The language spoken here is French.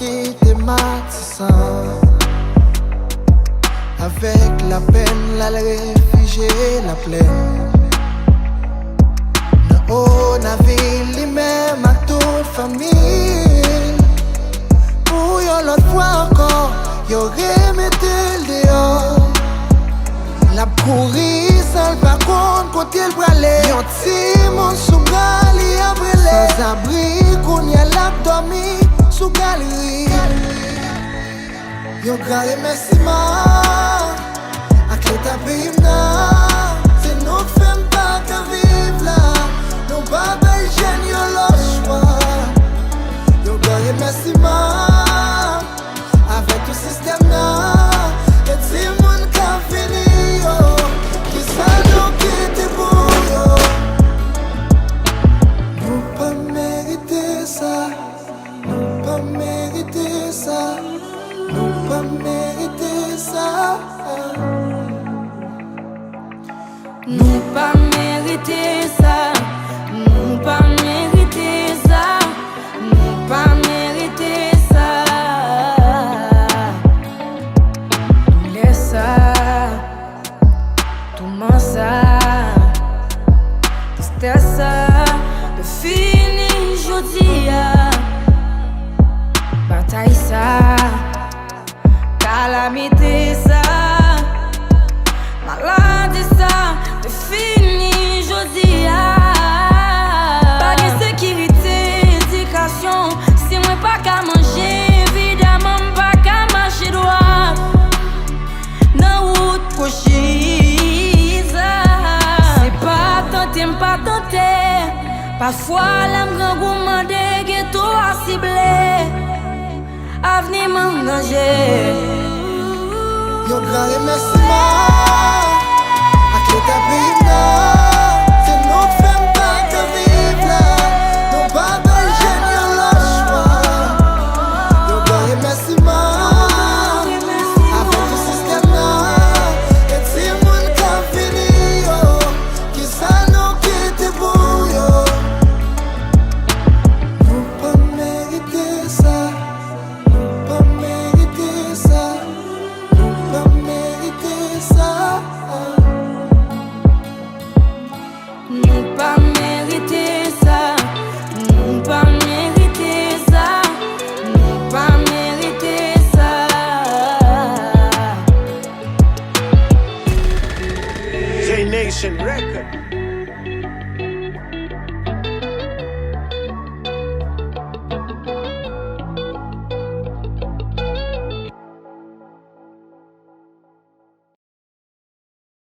quitter Matissan. Avec la peine, la réfugié, la plaine. Oh, na ville, li même à toute famille. Pour yon l'autre fois encore, yon remetté le dehors. La courir sans par contre, quand il bralait. Yon timon sous gali a brûlé. Sans abri, qu'on y a l'abdomen sous galerie. Yon grand remerciement à qui t'a payé c'est nous qui faisons pas qu'à vivre là. Nous pas belle jeune, yon l'autre choix. Yon grand remerciement avec tout système là. Et si moun ka fini yo, qui ça nous quitte pour yo. Nous pas mériter ça. Nous pas mériter ça. Nous pas mériter ça. Nous pas mériter ça. Nous pas mériter ça. Nous pas mériter ça. Tout laisse ça. Tout ment ça. C'était ça. De fini jodi a. Bataille ça. Calamité ça. Maladie ça. De fini jodi a. Pas de sécurité, éducation. Si moi pas qu'à manger, évidemment pas qu'à marcher droit. Dans route cochise. C'est pas tenter, pas tenter. Parfois l'âme grand gourmand de ghetto à cibler. Avenir m'engager. Yon grand remerciement à qui t'a payé. C'est nous qui faisons pas qu'à vivre là. Nous pas belle jeune, yon l'autre choix. Yon grand remerciement avec tout système là. Et si moun ka fini yo, qui ça nous quitte pour yo. Nous pas mériter ça. Nous pas mériter ça. Nous pas mériter ça. Nous pas mériter ça. Nous pas mériter ça. Nous pas mériter ça. J Nation Records.